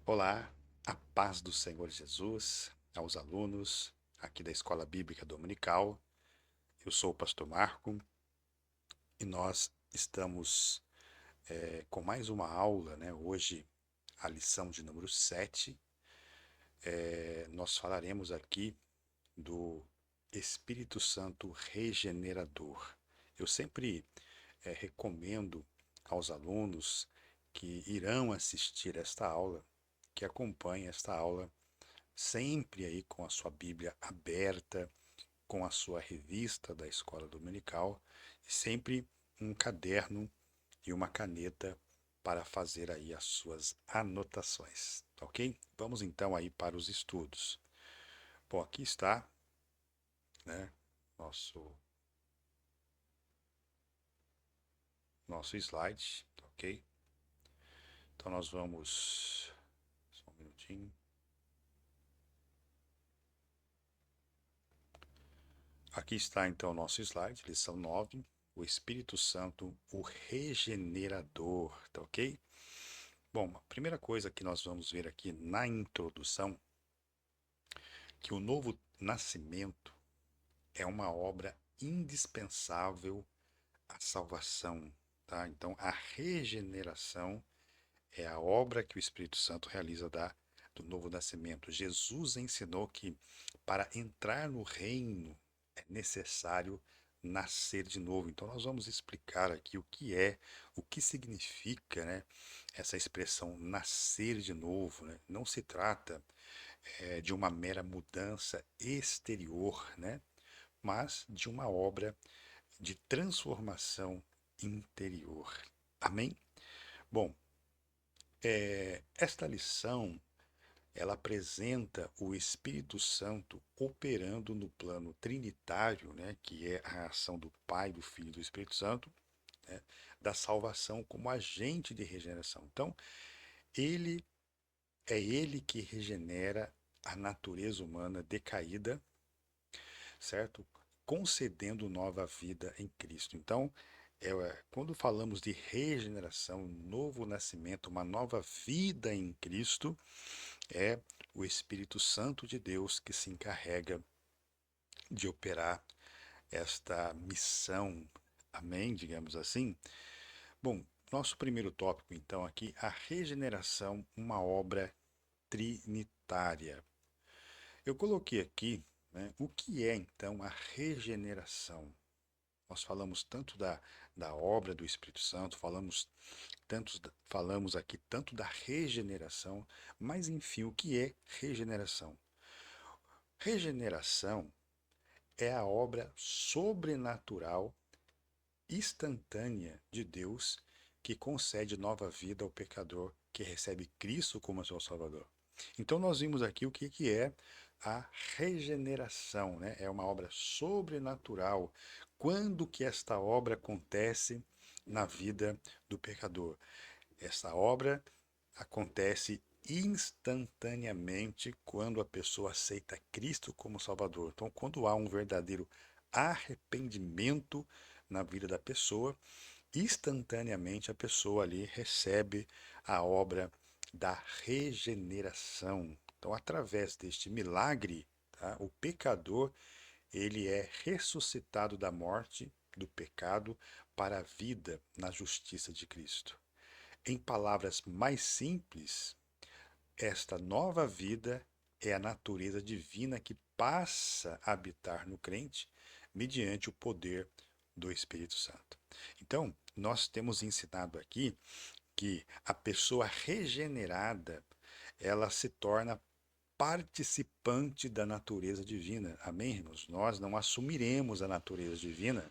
Olá, a paz do Senhor Jesus, aos alunos aqui da Escola Bíblica Dominical. Eu sou o Pastor Marco e nós estamos com mais uma aula, né? Hoje, a lição de número 7. Nós falaremos aqui do Espírito Santo regenerador. Eu sempre recomendo aos alunos que irão assistir esta aula, que acompanhem esta aula sempre aí com a sua Bíblia aberta, com a sua revista da escola dominical, e sempre um caderno e uma caneta para fazer aí as suas anotações, tá ok? Vamos então aí para os estudos. Bom, aqui está, né, nosso nosso slide, tá ok? Então nós vamos só um minutinho. Aqui está então o nosso slide, lição 9, o Espírito Santo, o regenerador, tá ok? Bom, a primeira coisa que nós vamos ver aqui na introdução, que o novo nascimento é uma obra indispensável à salvação, tá? Então, a regeneração é a obra que o Espírito Santo realiza do novo nascimento. Jesus ensinou que para entrar no reino é necessário nascer de novo. Então, nós vamos explicar aqui o que significa, né, essa expressão nascer de novo, né? Não se trata de uma mera mudança exterior, né? Mas de uma obra de transformação interior. Amém? Bom, esta lição ela apresenta o Espírito Santo operando no plano trinitário, né, que é a ação do Pai, do Filho e do Espírito Santo, né, da salvação como agente de regeneração. Então, ele ele que regenera a natureza humana decaída, certo? Concedendo nova vida em Cristo. Então, quando falamos de regeneração, novo nascimento, uma nova vida em Cristo, é o Espírito Santo de Deus que se encarrega de operar esta missão. Amém? Digamos assim. Bom, nosso primeiro tópico, então, aqui, a regeneração, uma obra trinitária. Eu coloquei aqui, né, o que é, então, a regeneração. Nós falamos tanto da obra do Espírito Santo, falamos aqui tanto da regeneração, mas enfim, o que é regeneração? Regeneração é a obra sobrenatural, instantânea de Deus que concede nova vida ao pecador que recebe Cristo como seu Salvador. Então nós vimos aqui o que é a regeneração, né? É uma obra sobrenatural. Quando que esta obra acontece na vida do pecador? Essa obra acontece instantaneamente quando a pessoa aceita Cristo como Salvador. Então, quando há um verdadeiro arrependimento na vida da pessoa, instantaneamente a pessoa ali recebe a obra da regeneração. Então, através deste milagre, tá, o pecador ele é ressuscitado da morte, do pecado, para a vida na justiça de Cristo. Em palavras mais simples, esta nova vida é a natureza divina que passa a habitar no crente mediante o poder do Espírito Santo. Então, nós temos ensinado aqui que a pessoa regenerada, ela se torna participante da natureza divina. Amém, irmãos? Nós não assumiremos a natureza divina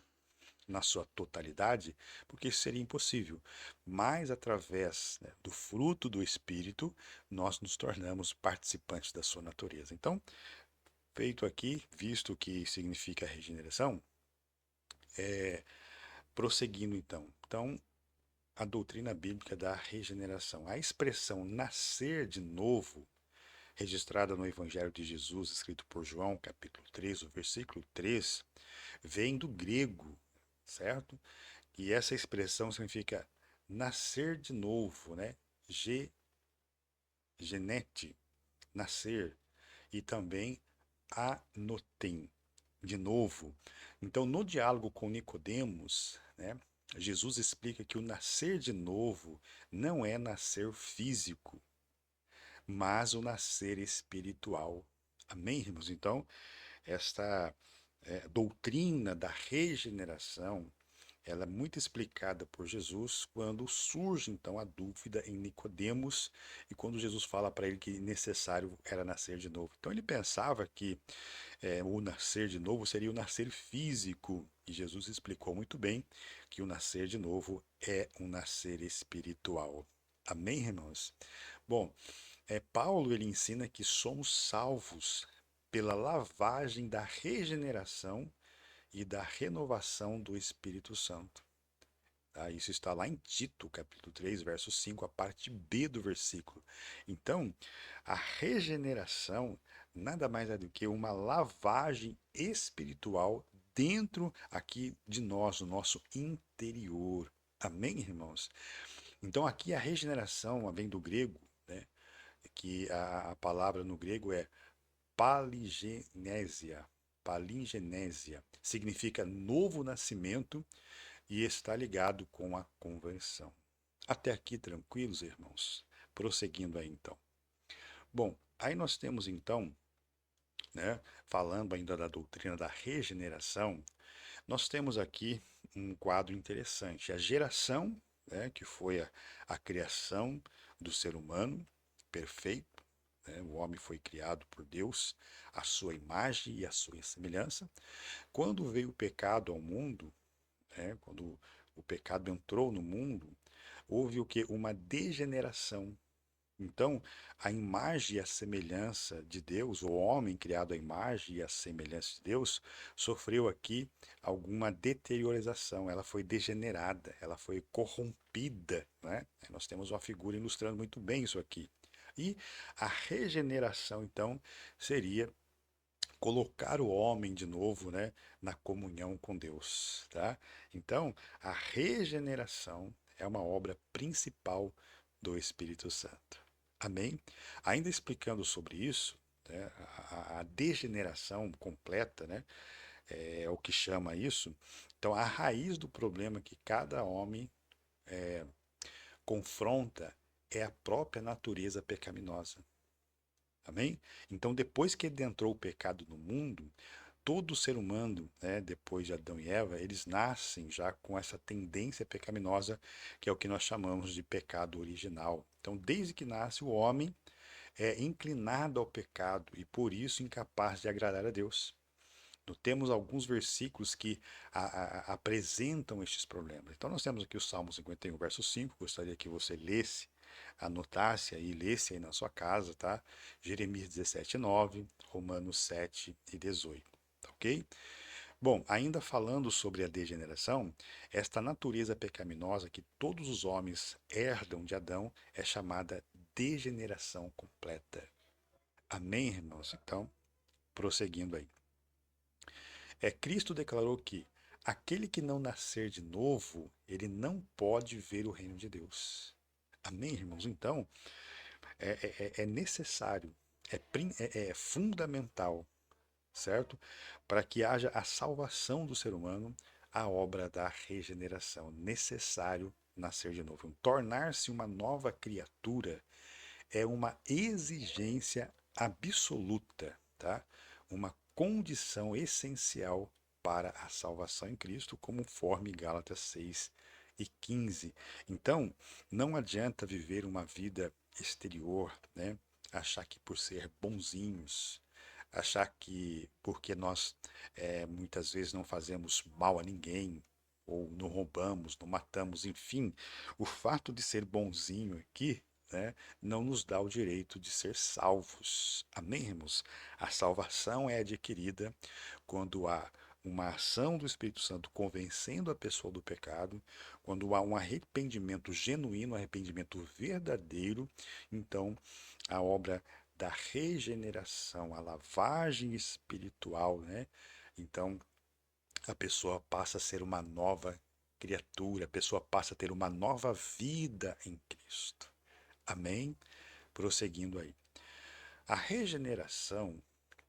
na sua totalidade, porque isso seria impossível. Mas através, né, do fruto do Espírito, nós nos tornamos participantes da sua natureza. Então, feito aqui, visto o que significa regeneração, prosseguindo então. Então, a doutrina bíblica da regeneração. A expressão nascer de novo, registrada no Evangelho de Jesus, escrito por João, capítulo 3, o versículo 3, vem do grego, certo? E essa expressão significa nascer de novo, né? genete, nascer, e também anotem, de novo. Então, no diálogo com Nicodemos, né, Jesus explica que o nascer de novo não é nascer físico, mas o nascer espiritual. Amém, irmãos? Então, esta doutrina da regeneração, ela é muito explicada por Jesus quando surge então a dúvida em Nicodemos e quando Jesus fala para ele que necessário era nascer de novo. Então ele pensava que o nascer de novo seria o nascer físico e Jesus explicou muito bem que o nascer de novo é um nascer espiritual. Amém, irmãos? Bom, Paulo ele ensina que somos salvos pela lavagem da regeneração e da renovação do Espírito Santo. Tá? Isso está lá em Tito, capítulo 3, verso 5, a parte B do versículo. Então, a regeneração nada mais é do que uma lavagem espiritual dentro aqui de nós, no nosso interior. Amém, irmãos? Então, aqui a regeneração vem do grego, né? Que a palavra no grego é paligenésia. Paligenésia significa novo nascimento e está ligado com a conversão. Até aqui tranquilos, irmãos? Prosseguindo aí então. Bom, aí nós temos então, né, falando ainda da doutrina da regeneração, nós temos aqui um quadro interessante. A geração, né, que foi a criação do ser humano perfeito, né, o homem foi criado por Deus, a sua imagem e a sua semelhança. Quando veio o pecado ao mundo, quando o pecado entrou no mundo, houve o que? Uma degeneração. Então, a imagem e a semelhança de Deus, o homem criado à imagem e à semelhança de Deus, sofreu aqui alguma deteriorização, ela foi degenerada, ela foi corrompida, né? Nós temos uma figura ilustrando muito bem isso aqui. E a regeneração, então, seria colocar o homem de novo, né, na comunhão com Deus, tá? Então, a regeneração é uma obra principal do Espírito Santo. Amém? Ainda explicando sobre isso, né, a degeneração completa, né, é o que chama isso. Então, a raiz do problema que cada homem confronta é a própria natureza pecaminosa. Amém? Então, depois que adentrou o pecado no mundo, todo ser humano, né, depois de Adão e Eva, eles nascem já com essa tendência pecaminosa, que é o que nós chamamos de pecado original. Então, desde que nasce, o homem é inclinado ao pecado e, por isso, incapaz de agradar a Deus. Nós temos alguns versículos que apresentam estes problemas. Então, nós temos aqui o Salmo 51, verso 5. Gostaria que você lesse, anotasse aí, lesse aí na sua casa, tá? Jeremias 17, 9, Romanos 7 e 18. Tá ok? Bom, ainda falando sobre a degeneração, esta natureza pecaminosa que todos os homens herdam de Adão é chamada degeneração completa. Amém, irmãos? Então, prosseguindo aí. Cristo declarou que aquele que não nascer de novo, ele não pode ver o reino de Deus. Amém, irmãos? Então, é necessário, é fundamental, certo? Para que haja a salvação do ser humano, a obra da regeneração. Necessário nascer de novo. Tornar-se uma nova criatura é uma exigência absoluta, tá? Uma condição essencial para a salvação em Cristo, conforme Gálatas 6 e 15. Então, não adianta viver uma vida exterior, né? Achar que por ser bonzinhos, achar que porque nós muitas vezes não fazemos mal a ninguém, ou não roubamos, não matamos, enfim, o fato de ser bonzinho aqui, né, não nos dá o direito de ser salvos. Amém, irmãos? A salvação é adquirida quando há uma ação do Espírito Santo convencendo a pessoa do pecado, quando há um arrependimento genuíno, um arrependimento verdadeiro, então a obra da regeneração, a lavagem espiritual, né? Então a pessoa passa a ser uma nova criatura, a pessoa passa a ter uma nova vida em Cristo. Amém? prosseguindo aí. A regeneração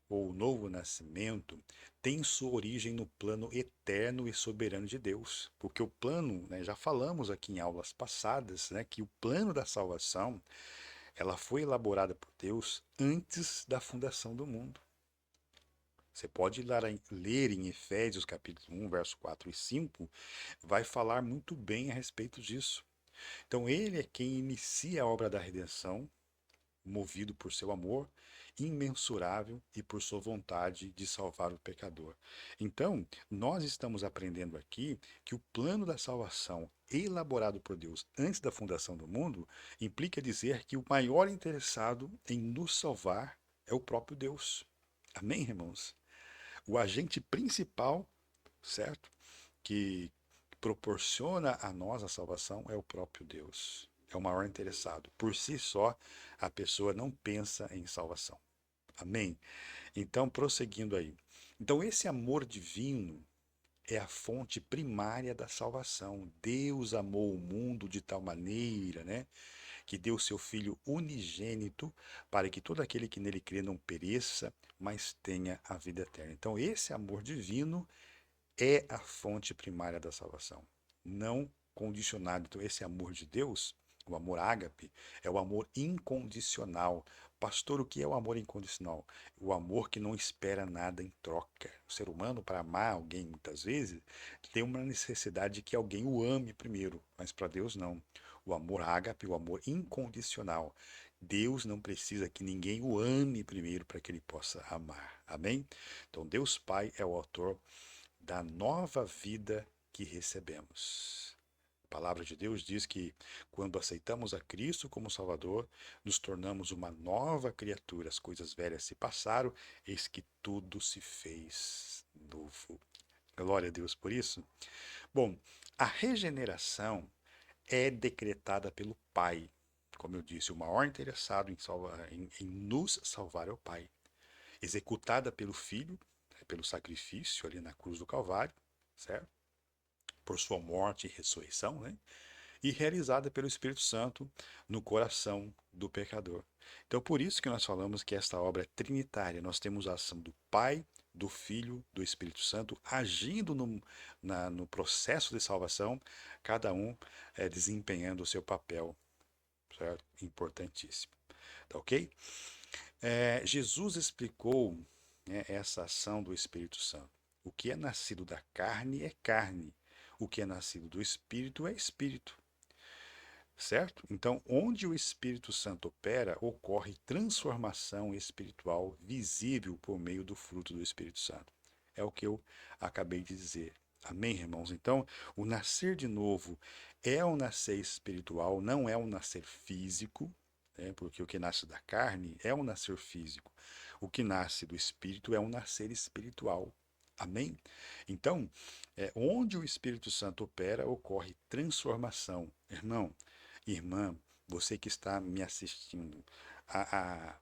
ou o novo nascimento tem sua origem no plano eterno e soberano de Deus. Porque o plano, né, já falamos aqui em aulas passadas, né, que o plano da salvação, ela foi elaborada por Deus antes da fundação do mundo. Você pode ler em Efésios capítulo 1, verso 4 e 5, vai falar muito bem a respeito disso. Então ele é quem inicia a obra da redenção, movido por seu amor imensurável e por sua vontade de salvar o pecador. Então, nós estamos aprendendo aqui que o plano da salvação elaborado por Deus antes da fundação do mundo implica dizer que o maior interessado em nos salvar é o próprio Deus. Amém, irmãos? O agente principal, certo? Que proporciona a nós a salvação é o próprio Deus. É o maior interessado. Por si só, a pessoa não pensa em salvação. Amém? Então, prosseguindo aí. Então, esse amor divino é a fonte primária da salvação. Deus amou o mundo de tal maneira, né, que deu seu Filho unigênito para que todo aquele que nele crê não pereça, mas tenha a vida eterna. Então, esse amor divino é a fonte primária da salvação, não condicionado. Então, esse amor de Deus, o amor ágape, é o amor incondicional. Pastor, o que é o amor incondicional? O amor que não espera nada em troca. O ser humano, para amar alguém, muitas vezes, tem uma necessidade de que alguém o ame primeiro, mas para Deus não. O amor ágape, o amor incondicional. Deus não precisa que ninguém o ame primeiro para que ele possa amar. Amém? Então, Deus Pai é o autor da nova vida que recebemos. A palavra de Deus diz que quando aceitamos a Cristo como Salvador, nos tornamos uma nova criatura. As coisas velhas se passaram, eis que tudo se fez novo. Glória a Deus por isso. Bom, a regeneração é decretada pelo Pai. Como eu disse, o maior interessado em nos salvar é o Pai. Executada pelo Filho, pelo sacrifício ali na cruz do Calvário, certo? Por sua morte e ressurreição, né? E realizada pelo Espírito Santo no coração do pecador. Então, por isso que nós falamos que esta obra é trinitária. Nós temos a ação do Pai, do Filho, do Espírito Santo, agindo no processo de salvação, cada um desempenhando o seu papel, certo? Importantíssimo. Tá ok? Jesus explicou, né, essa ação do Espírito Santo. O que é nascido da carne é carne, o que é nascido do Espírito é Espírito. Certo? Então, onde o Espírito Santo opera, ocorre transformação espiritual visível por meio do fruto do Espírito Santo. É o que eu acabei de dizer. Amém, irmãos? Então, o nascer de novo é um nascer espiritual, não é um nascer físico, né? Porque o que nasce da carne é um nascer físico. O que nasce do Espírito é um nascer espiritual. Amém? Então, onde o Espírito Santo opera, ocorre transformação. Irmão, irmã, você que está me assistindo, a, a-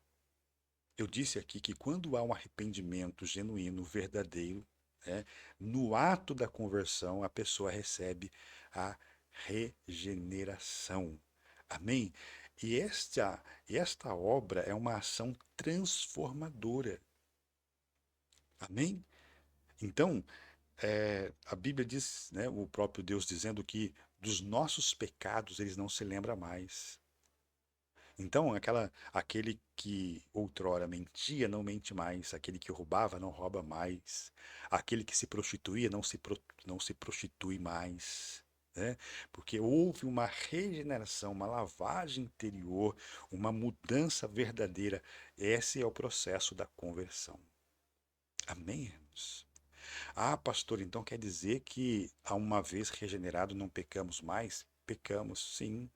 eu disse aqui que quando há um arrependimento genuíno, verdadeiro, né, no ato da conversão, a pessoa recebe a regeneração. Amém? E esta obra é uma ação transformadora. Amém? Então, a Bíblia diz, né, o próprio Deus dizendo que dos nossos pecados eles não se lembra mais. Então, aquele que outrora mentia não mente mais, aquele que roubava não rouba mais, aquele que se prostituía não se prostitui mais, né? Porque houve uma regeneração, uma lavagem interior, uma mudança verdadeira. Esse é o processo da conversão. Amém, irmãos? Ah, pastor, então quer dizer que, a uma vez regenerado, não pecamos mais? Pecamos, sim.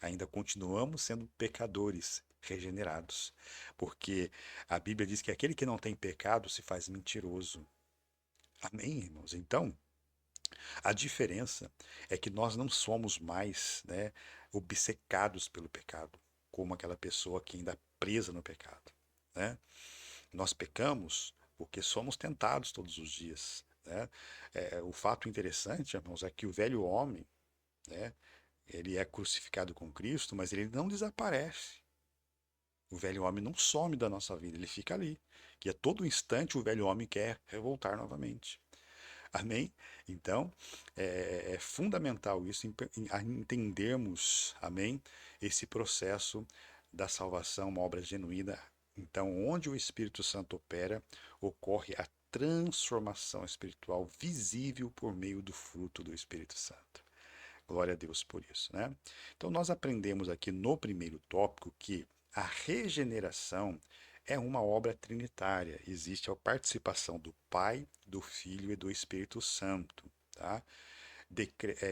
Ainda continuamos sendo pecadores regenerados, porque a Bíblia diz que aquele que não tem pecado se faz mentiroso. Amém, irmãos? Então, a diferença é que nós não somos mais, né, obcecados pelo pecado, como aquela pessoa que ainda é presa no pecado, né? Nós pecamos porque somos tentados todos os dias, né? O fato interessante, irmãos, é que o velho homem, né, ele é crucificado com Cristo, mas ele não desaparece. O velho homem não some da nossa vida, ele fica ali. Que a todo instante o velho homem quer revoltar novamente. Amém? Então, é fundamental isso, a entendermos, amém, esse processo da salvação, uma obra genuína. Então, onde o Espírito Santo opera, ocorre a transformação espiritual visível por meio do fruto do Espírito Santo. Glória a Deus por isso, né? Então, nós aprendemos aqui no primeiro tópico que a regeneração é uma obra trinitária. Existe a participação do Pai, do Filho e do Espírito Santo, tá?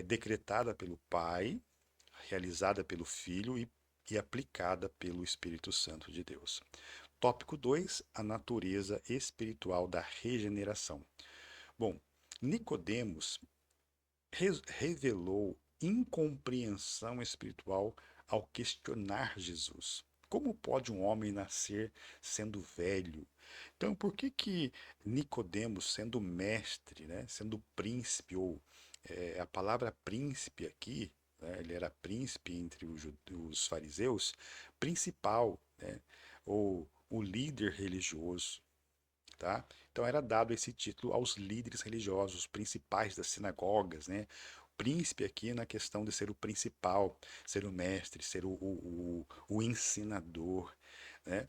Decretada pelo Pai, realizada pelo Filho e aplicada pelo Espírito Santo de Deus. Tópico 2, a natureza espiritual da regeneração. Bom, Nicodemos revelou incompreensão espiritual ao questionar Jesus. Como pode um homem nascer sendo velho? Então, por que que Nicodemos, sendo mestre, né, sendo príncipe, ou a palavra príncipe aqui, né, ele era príncipe entre os fariseus, principal, né, ou o líder religioso, tá? Então era dado esse título aos líderes religiosos, os principais das sinagogas, né? Príncipe aqui na questão de ser o principal, ser o mestre, ser o ensinador, né?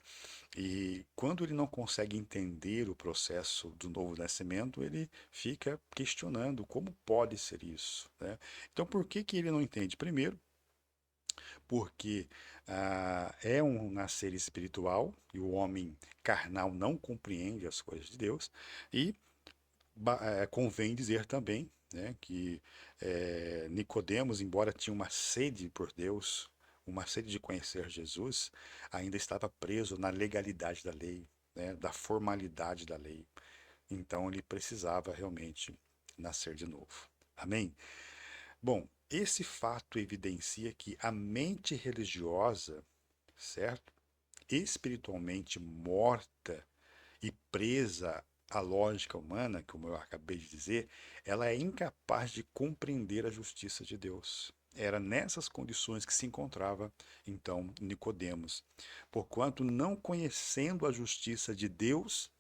E quando ele não consegue entender o processo do novo nascimento, ele fica questionando como pode ser isso, né? Então por que que ele não entende? Primeiro, porque é um nascer espiritual e o homem carnal não compreende as coisas de Deus, e convém dizer também, né, que Nicodemos, embora tinha uma sede por Deus, uma sede de conhecer Jesus, ainda estava preso na legalidade da lei, né, da formalidade da lei. Então ele precisava realmente nascer de novo. Amém? Bom, esse fato evidencia que a mente religiosa, certo? Espiritualmente morta e presa à lógica humana, como eu acabei de dizer, ela é incapaz de compreender a justiça de Deus. Era nessas condições que se encontrava então Nicodemos, porquanto não conhecendo a justiça de Deus,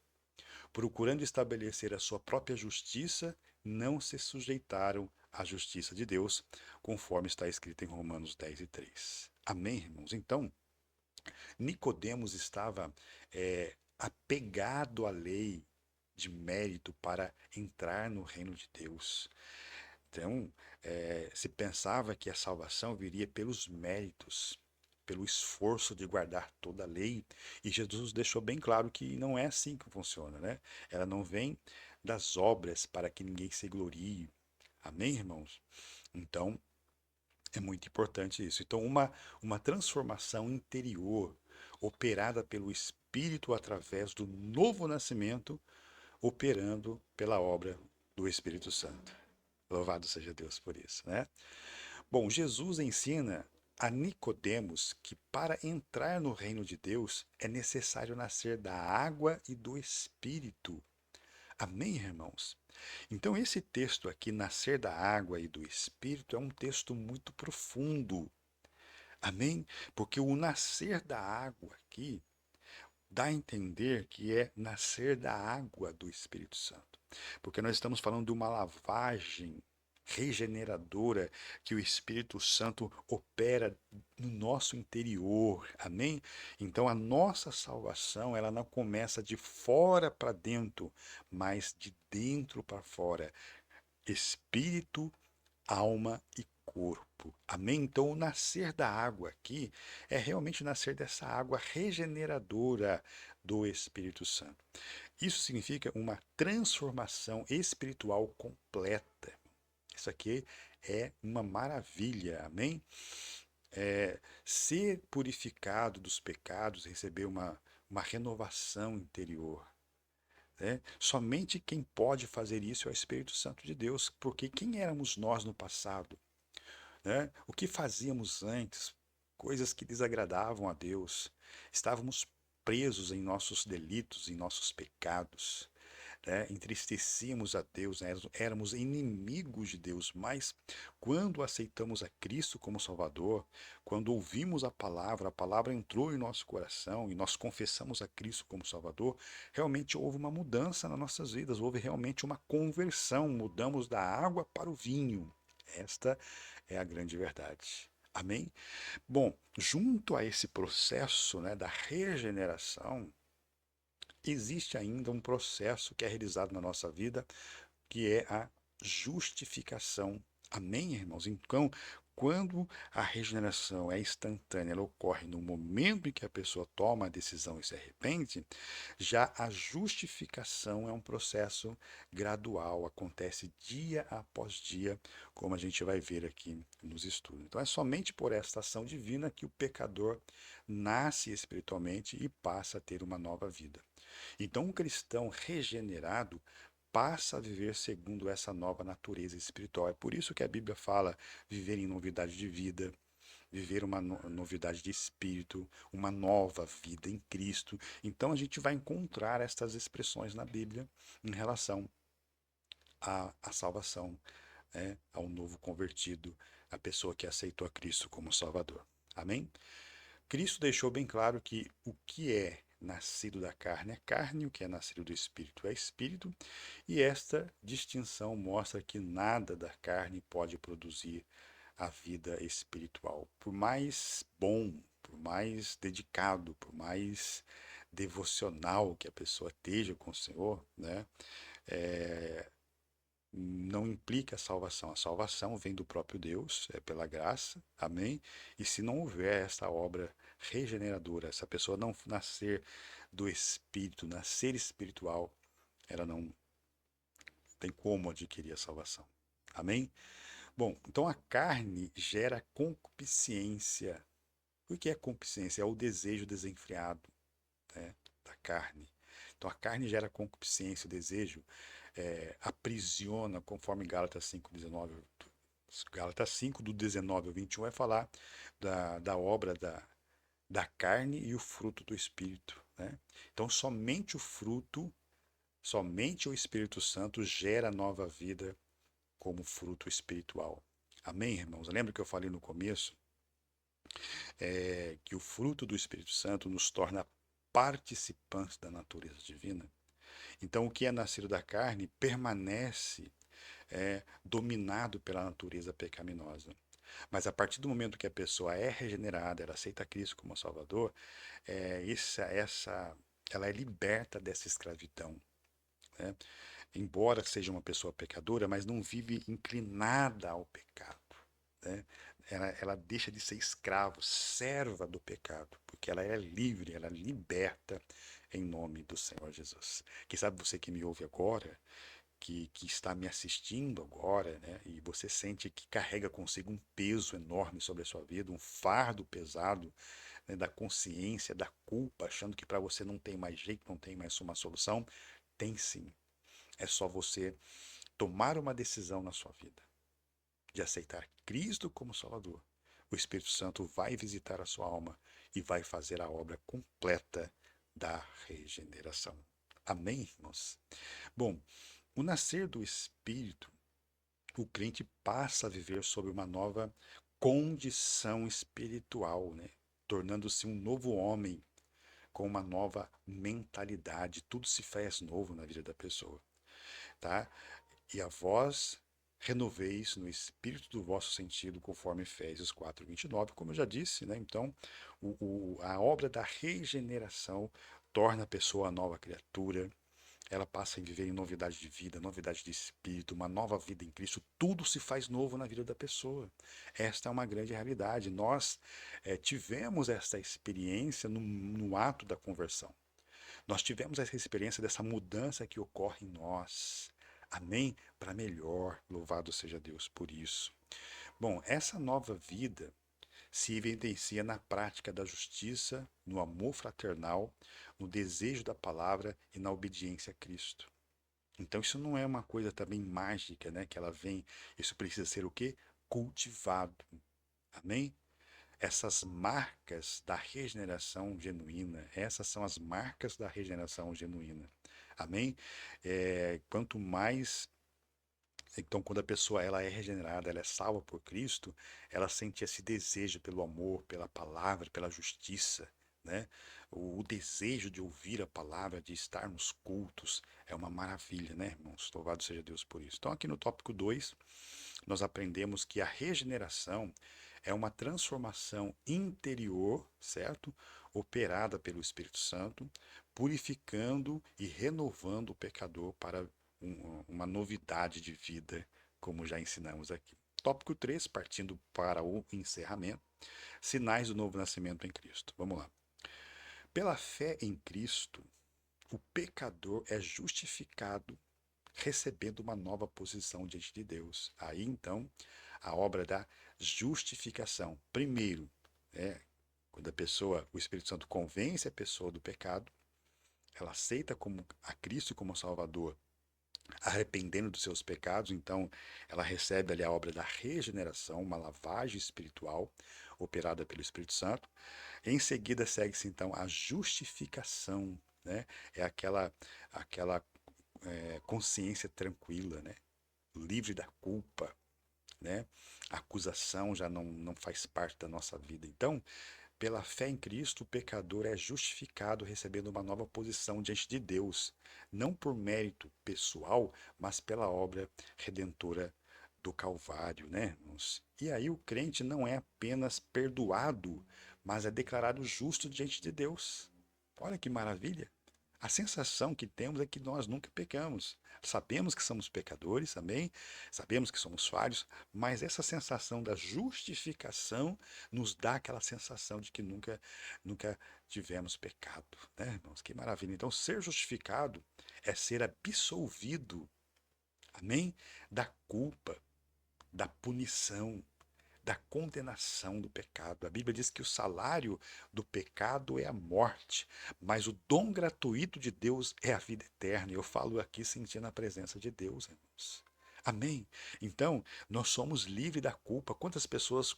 procurando estabelecer a sua própria justiça, não se sujeitaram à justiça de Deus, conforme está escrito em Romanos 10:3. Amém, irmãos? Então, Nicodemos estava apegado à lei de mérito para entrar no reino de Deus. Então, se pensava que a salvação viria pelos méritos, pelo esforço de guardar toda a lei, e Jesus deixou bem claro que não é assim que funciona, né? Ela não vem das obras para que ninguém se glorie. Amém, irmãos? Então, é muito importante isso. Então, uma transformação interior operada pelo Espírito através do novo nascimento, operando pela obra do Espírito Santo. Louvado seja Deus por isso, né? Bom, Jesus ensina a Nicodemos que para entrar no reino de Deus é necessário nascer da água e do Espírito. Amém, irmãos? Então, esse texto aqui, nascer da água e do Espírito, é um texto muito profundo. Amém? Porque o nascer da água aqui dá a entender que é nascer da água do Espírito Santo. Porque nós estamos falando de uma lavagem regeneradora que o Espírito Santo opera no nosso interior. Amém? Então a nossa salvação, ela não começa de fora para dentro, mas de dentro para fora. Espírito, alma e corpo. Amém? Então, o nascer da água aqui é realmente nascer dessa água regeneradora do Espírito Santo. Isso significa uma transformação espiritual completa. Isso aqui é uma maravilha, amém? Ser purificado dos pecados, receber uma renovação interior. Né? Somente quem pode fazer isso é o Espírito Santo de Deus, porque quem éramos nós no passado? Né? O que fazíamos antes? Coisas que desagradavam a Deus. Estávamos presos em nossos delitos, em nossos pecados. entristecíamos a Deus, né? Éramos inimigos de Deus, mas quando aceitamos a Cristo como Salvador, quando ouvimos a palavra entrou em nosso coração e nós confessamos a Cristo como Salvador, realmente houve uma mudança nas nossas vidas, houve realmente uma conversão, mudamos da água para o vinho. Esta é a grande verdade. Amém? Bom, junto a esse processo, né, da regeneração, existe ainda um processo que é realizado na nossa vida, que é a justificação. Amém, irmãos? Então, quando a regeneração é instantânea, ela ocorre no momento em que a pessoa toma a decisão e se arrepende, já a justificação é um processo gradual, acontece dia após dia, como a gente vai ver aqui nos estudos. Então, é somente por esta ação divina que o pecador nasce espiritualmente e passa a ter uma nova vida. Então, um cristão regenerado passa a viver segundo essa nova natureza espiritual. É por isso que a Bíblia fala viver em novidade de vida, viver uma novidade de espírito, uma nova vida em Cristo. Então, a gente vai encontrar estas expressões na Bíblia em relação à salvação, ao novo convertido, à pessoa que aceitou a Cristo como Salvador. Amém? Cristo deixou bem claro que o que é nascido da carne é carne, o que é nascido do espírito é espírito, e esta distinção mostra que nada da carne pode produzir a vida espiritual. Por mais bom, por mais dedicado, por mais devocional que a pessoa esteja com o Senhor, né? É, não implica a salvação. A salvação vem do próprio Deus, é pela graça, amém? E se não houver essa obra regeneradora, essa pessoa não nascer do Espírito, nascer espiritual, ela não tem como adquirir a salvação. Amém? Bom, então a carne gera concupiscência. O que é concupiscência? É o desejo desenfreado, né, da carne. Então a carne gera concupiscência, o desejo aprisiona, conforme Gálatas 5:19. Gálatas 5, do 19 ao 21, vai falar da obra da carne e o fruto do Espírito. Né? Então, somente o fruto, somente o Espírito Santo gera nova vida como fruto espiritual. Amém, irmãos? Lembra que eu falei no começo que o fruto do Espírito Santo nos torna participantes da natureza divina? Então, o que é nascido da carne permanece dominado pela natureza pecaminosa. Mas a partir do momento que a pessoa é regenerada, ela aceita Cristo como Salvador, ela é liberta dessa escravidão. Né? Embora seja uma pessoa pecadora, mas não vive inclinada ao pecado. Né? Ela deixa de ser escravo, serva do pecado, porque ela é livre, ela é liberta em nome do Senhor Jesus. Quem sabe você que me ouve agora, que está me assistindo agora, né, e você sente que carrega consigo um peso enorme sobre a sua vida, um fardo pesado, né, da consciência, da culpa, achando que para você não tem mais jeito, não tem mais uma solução, tem sim. É só você tomar uma decisão na sua vida de aceitar Cristo como Salvador. O Espírito Santo vai visitar a sua alma e vai fazer a obra completa da regeneração. Amém, irmãos? Bom, o nascer do Espírito, o crente passa a viver sob uma nova condição espiritual, né? Tornando-se um novo homem com uma nova mentalidade. Tudo se faz novo na vida da pessoa, tá? E a vós renoveis no espírito do vosso sentido, conforme Efésios 4:29, como eu já disse, né? Então, a obra da regeneração torna a pessoa a nova criatura, ela passa a viver em novidade de vida, novidade de espírito, uma nova vida em Cristo. Tudo se faz novo na vida da pessoa. Esta é uma grande realidade. Nós tivemos esta experiência no ato da conversão. Nós tivemos essa experiência dessa mudança que ocorre em nós. Amém? Para melhor. Louvado seja Deus por isso. Bom, essa nova vida se evidencia na prática da justiça, no amor fraternal, no desejo da palavra e na obediência a Cristo. Então isso não é uma coisa também mágica, né? Que ela vem, isso precisa ser o quê? Cultivado. Amém? Essas marcas da regeneração genuína, essas são as marcas da regeneração genuína. Amém? Quanto mais então, quando a pessoa ela é regenerada, ela é salva por Cristo, ela sente esse desejo pelo amor, pela palavra, pela justiça, né? O desejo de ouvir a palavra, de estar nos cultos, é uma maravilha, né, irmãos? Louvado seja Deus por isso. Então, aqui no tópico 2, nós aprendemos que a regeneração é uma transformação interior, certo? Operada pelo Espírito Santo, purificando e renovando o pecador para uma novidade de vida, como já ensinamos aqui. Tópico 3, partindo para o encerramento, sinais do novo nascimento em Cristo. Vamos lá. Pela fé em Cristo, o pecador é justificado recebendo uma nova posição diante de Deus. Aí então, a obra da justificação. Primeiro, quando a pessoa, o Espírito Santo convence a pessoa do pecado, ela aceita como a Cristo como Salvador, arrependendo dos seus pecados, então ela recebe ali a obra da regeneração, uma lavagem espiritual operada pelo Espírito Santo. Em seguida segue-se então a justificação, né? É aquela consciência tranquila, né? Livre da culpa, né? A acusação já não faz parte da nossa vida. Então, pela fé em Cristo, o pecador é justificado recebendo uma nova posição diante de Deus, não por mérito pessoal, mas pela obra redentora do Calvário, né, irmãos? E aí o crente não é apenas perdoado, mas é declarado justo diante de Deus. Olha que maravilha! A sensação que temos é que nós nunca pecamos. Sabemos que somos pecadores, amém? Sabemos que somos falhos, mas essa sensação da justificação nos dá aquela sensação de que nunca tivemos pecado, né, irmãos? Que maravilha. Então, ser justificado é ser absolvido, amém? Da culpa, da punição, da condenação do pecado. A Bíblia diz que o salário do pecado é a morte, mas o dom gratuito de Deus é a vida eterna. Eu falo aqui sentindo a presença de Deus, irmãos. Amém? Então, nós somos livres da culpa. Quantas pessoas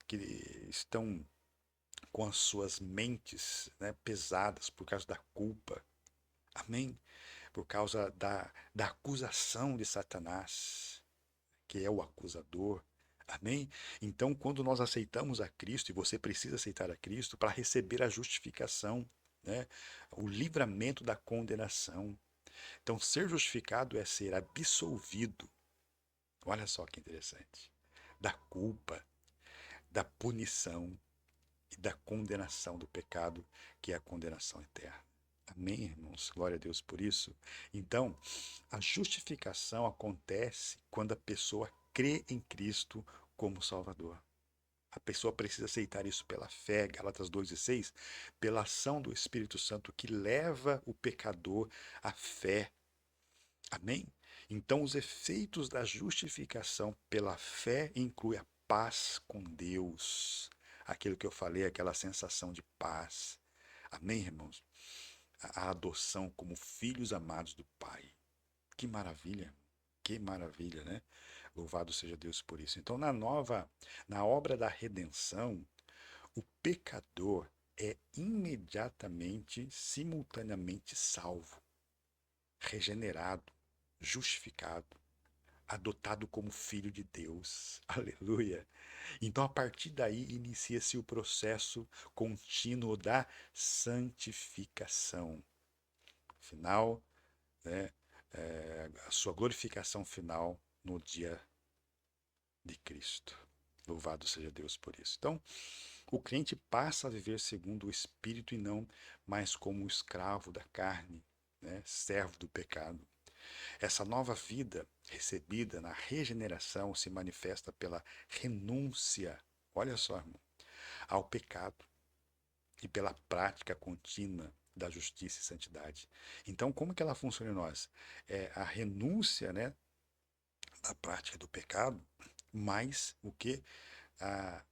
que estão com as suas mentes, né, pesadas por causa da culpa? Amém? Por causa da acusação de Satanás, que é o acusador. Amém? Então, quando nós aceitamos a Cristo, e você precisa aceitar a Cristo para receber a justificação, né? O livramento da condenação. Então, ser justificado é ser absolvido. Olha só que interessante. Da culpa, da punição e da condenação do pecado, que é a condenação eterna. Amém, irmãos? Glória a Deus por isso. Então, a justificação acontece quando a pessoa crê em Cristo como Salvador. A pessoa precisa aceitar isso pela fé, Gálatas 2:6, pela ação do Espírito Santo que leva o pecador à fé. Amém? Então, os efeitos da justificação pela fé incluem a paz com Deus. Aquilo que eu falei, aquela sensação de paz. Amém, irmãos? A adoção como filhos amados do Pai. Que maravilha, né? Louvado seja Deus por isso. Então, na obra da redenção, o pecador é imediatamente, simultaneamente salvo, regenerado, justificado, adotado como filho de Deus. Aleluia. Então, a partir daí, inicia-se o processo contínuo da santificação. Final, né? A sua glorificação final no dia de Cristo. Louvado seja Deus por isso. Então, o crente passa a viver segundo o Espírito e não mais como escravo da carne, né? Servo do pecado. Essa nova vida recebida na regeneração se manifesta pela renúncia, olha só, irmão, ao pecado e pela prática contínua da justiça e santidade. Então, como que ela funciona em nós? É a renúncia, né, da prática do pecado, mais o que a,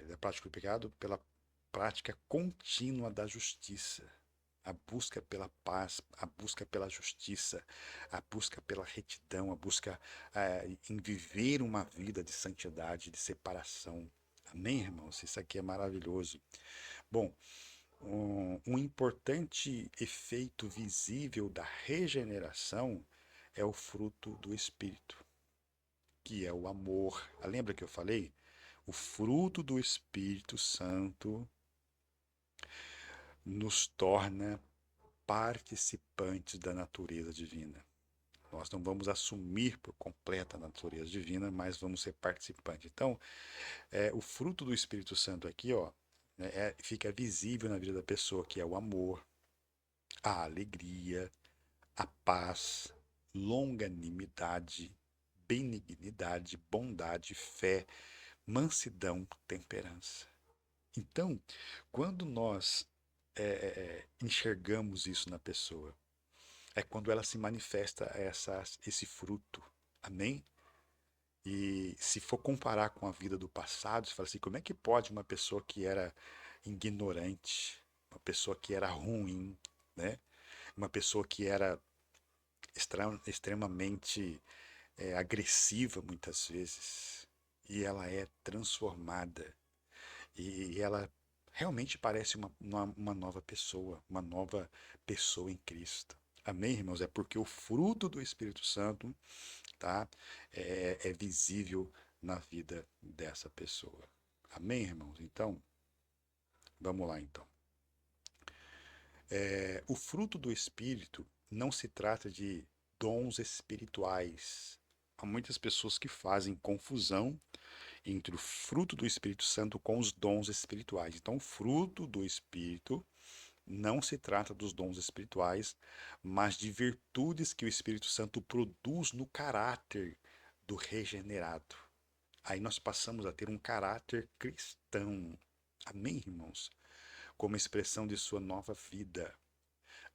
da prática do pecado pela prática contínua da justiça. A busca pela paz, a busca pela justiça, a busca pela retidão, a busca em viver uma vida de santidade, de separação. Amém, irmãos? Isso aqui é maravilhoso. Bom, Um importante efeito visível da regeneração é o fruto do Espírito, que é o amor. Lembra que eu falei? O fruto do Espírito Santo nos torna participantes da natureza divina. Nós não vamos assumir por completo a natureza divina, mas vamos ser participantes. Então, o fruto do Espírito Santo aqui, ó, né, fica visível na vida da pessoa, que é o amor, a alegria, a paz, longanimidade, benignidade, bondade, fé, mansidão, temperança. Então, quando nós enxergamos isso na pessoa, é quando ela se manifesta esse fruto. Amém? E se for comparar com a vida do passado, você fala assim, como é que pode uma pessoa que era ignorante, uma pessoa que era ruim, né? Uma pessoa que era extremamente agressiva muitas vezes, e ela é transformada, e ela realmente parece uma nova pessoa, uma nova pessoa em Cristo. Amém, irmãos? É porque o fruto do Espírito Santo, tá? É visível na vida dessa pessoa. Amém, irmãos? Então, vamos lá então. O fruto do Espírito não se trata de dons espirituais. Há muitas pessoas que fazem confusão entre o fruto do Espírito Santo com os dons espirituais. Então, o fruto do Espírito não se trata dos dons espirituais, mas de virtudes que o Espírito Santo produz no caráter do regenerado. Aí nós passamos a ter um caráter cristão. Amém, irmãos? Como expressão de sua nova vida.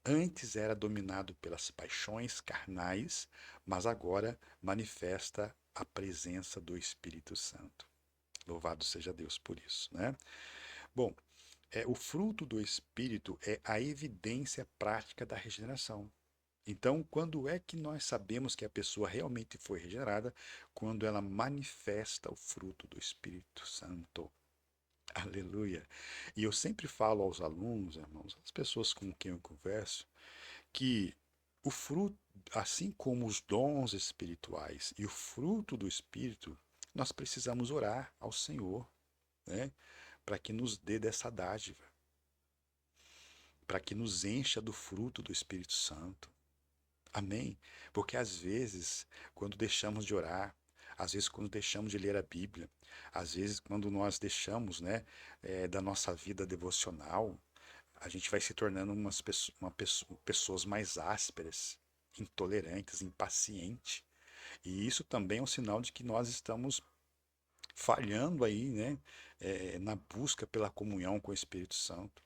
Antes era dominado pelas paixões carnais, mas agora manifesta a presença do Espírito Santo. Louvado seja Deus por isso, né? Bom, o fruto do Espírito é a evidência prática da regeneração. Então, quando é que nós sabemos que a pessoa realmente foi regenerada? Quando ela manifesta o fruto do Espírito Santo. Aleluia. E eu sempre falo aos alunos, irmãos, as pessoas com quem eu converso, que o fruto, assim como os dons espirituais e o fruto do Espírito, nós precisamos orar ao Senhor, né? Para que nos dê dessa dádiva, para que nos encha do fruto do Espírito Santo. Amém? Porque às vezes, quando deixamos de orar, às vezes quando deixamos de ler a Bíblia, às vezes quando nós deixamos, né, da nossa vida devocional, a gente vai se tornando pessoas mais ásperas, intolerantes, impacientes. E isso também é um sinal de que nós estamos falhando aí, né, na busca pela comunhão com o Espírito Santo.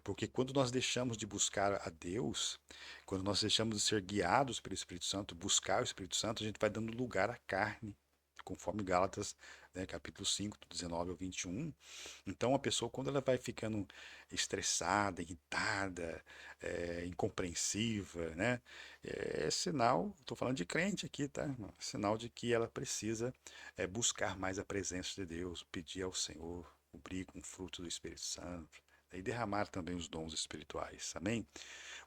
Porque quando nós deixamos de buscar a Deus, quando nós deixamos de ser guiados pelo Espírito Santo, buscar o Espírito Santo, a gente vai dando lugar à carne, conforme Gálatas, né, capítulo 5, do 19 ao 21. Então, a pessoa, quando ela vai ficando estressada, irritada, incompreensiva, né, é sinal, estou falando de crente aqui, tá, irmão? É sinal de que ela precisa buscar mais a presença de Deus, pedir ao Senhor, cobrir com o fruto do Espírito Santo, e derramar também os dons espirituais. Amém?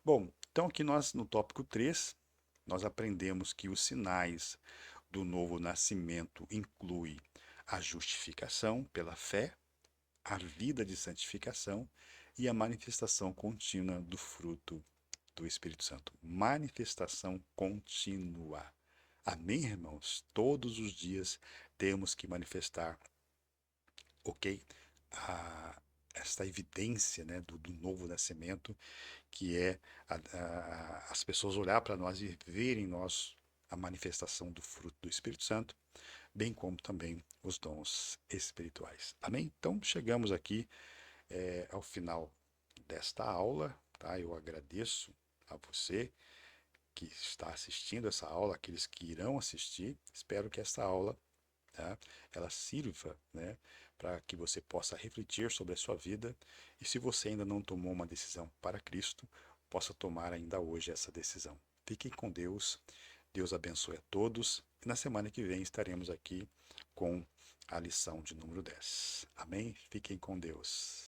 Bom, então aqui nós no tópico 3 nós aprendemos que os sinais do novo nascimento incluem a justificação pela fé, a vida de santificação e a manifestação contínua do fruto do Espírito Santo. Manifestação contínua. Amém, irmãos? Todos os dias temos que manifestar, ok? Esta evidência, né, do novo nascimento, que é as pessoas olhar para nós e verem em nós a manifestação do fruto do Espírito Santo, bem como também os dons espirituais. Amém? Então chegamos aqui ao final desta aula, tá? Eu agradeço a você que está assistindo essa aula, aqueles que irão assistir. Espero que essa aula, tá, ela sirva, né, para que você possa refletir sobre a sua vida e, se você ainda não tomou uma decisão para Cristo, possa tomar ainda hoje essa decisão. Fiquem com Deus, Deus abençoe a todos e na semana que vem estaremos aqui com a lição de número 10. Amém? Fiquem com Deus.